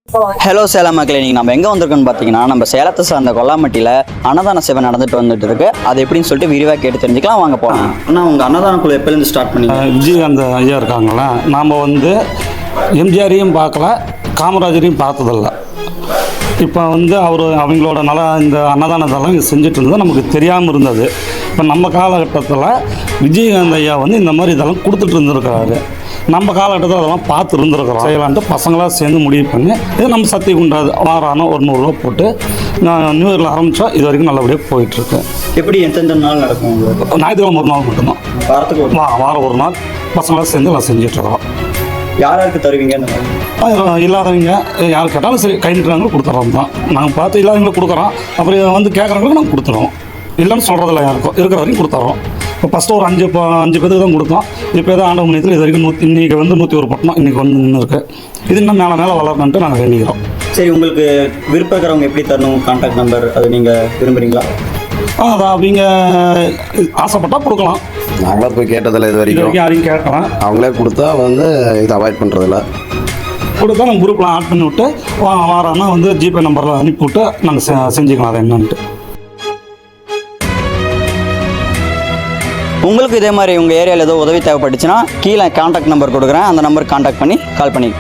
Hello Salem மக்களே, நீங்கள் நம்ம எங்கே வந்திருக்கோன்னு பார்த்தீங்கன்னா நம்ம சேலத்தை சார்ந்த கொல்லாமட்டியில் அன்னதான சேவை வந்துட்டு இருக்கு. அது எப்படின்னு சொல்லிட்டு விரிவாக கேட்டு தெரிஞ்சுக்கலாம். வாங்க போகலாம். ஆனால் உங்கள் அன்னதான குழு எப்போலேருந்து ஸ்டார்ட் பண்ணி? விஜயகாந்த் ஐயா இருக்காங்களா, நாம் வந்து எம்ஜிஆரையும் பார்க்கல, காமராஜரையும் பார்த்ததில்ல. இப்போ அவங்களோட இந்த அன்னதானத்தெல்லாம் செஞ்சுட்டு இருந்தது நமக்கு தெரியாமல் இருந்தது. இப்போ நம்ம காலகட்டத்தில் விஜயகாந்த் ஐயா இந்த மாதிரி இதெல்லாம் கொடுத்துட்டு இருந்திருக்கிறாரு. நம்ம காலகட்டத்தில் அதெல்லாம் பார்த்து இருந்திருக்கிறோம். செய்யலான்ட்டு பசங்களாக சேர்ந்து முடிவு பண்ணி இது நம்ம சக்தி குண்டாது வாரம் ஒரு 100 ரூபா போட்டு நியூ இயரில் ஆரம்பித்தா இது வரைக்கும் நல்லபடியாக போயிட்டுருக்கு. எப்படி எந்தெந்த நாள் நடக்கும்? ஞாயிற்றுக்கிழமை ஒரு நாள் மட்டும்தான். வாரத்துக்கு வாரம் ஒரு நாள் பசங்களாக சேர்ந்து எல்லாம் செஞ்சிட்ருக்கிறோம். யாருக்கு தருவீங்க? இல்லாதவங்க யார் கேட்டாலும் சரி, கை நிட்டுறாங்களும் கொடுத்துறோம் தான். நாங்கள் பார்த்து இல்லாதவங்களுக்கு கொடுக்குறோம். அப்புறம் கேட்குறவங்களுக்கு நாங்கள் கொடுத்துருவோம். இல்லைன்னு சொல்கிறதில்ல, யாருக்கும் இருக்கிற வரைக்கும் கொடுத்துறோம். இப்போ ஃபஸ்ட்டு ஒரு 5 பேருக்கு தான் கொடுத்தோம். இப்போ ஏதோ ஆண்டவ முனியத்தில் இது வரைக்கும் இன்றைக்கி 101 பட்டணம் இன்றைக்கி நின்று இருக்குது. இது இன்னும் மேலே வளரணுன்ட்டு நாங்கள் வேண்டிக்கிறோம். சரி, உங்களுக்கு விருப்பம் இருக்கிறவங்க எப்படி தரணும்? கான்டாக்ட் நம்பர் அது நீங்கள் விரும்புகிறீங்களா? அதான் அவங்க ஆசைப்பட்டால் கொடுக்கலாம். நாங்களே போய் கேட்டதில்லை இது வரைக்கும். யாரையும் கேட்கலாம். அவங்களே கொடுத்தா இதை அவாய்ட் பண்ணுறதில்ல. கொடுத்தா நம்ம குரூப்பில் ஆட் பண்ணி விட்டு வாரம்னா ஜிபே நம்பரில் அனுப்பிவிட்டு நாங்கள் செஞ்சுக்கலாம் அதை என்னன்ட்டு. உங்களுக்கு இதே மாதிரி உங்கள் ஏரியாவில் ஏதோ உதவி தேவைப்பட்டுச்சுன்னா கீழே கான்டாக்ட் நம்பர் கொடுக்குறேன். அந்த நம்பருக்கு கான்டாக்ட் பண்ணி கால் பண்ணி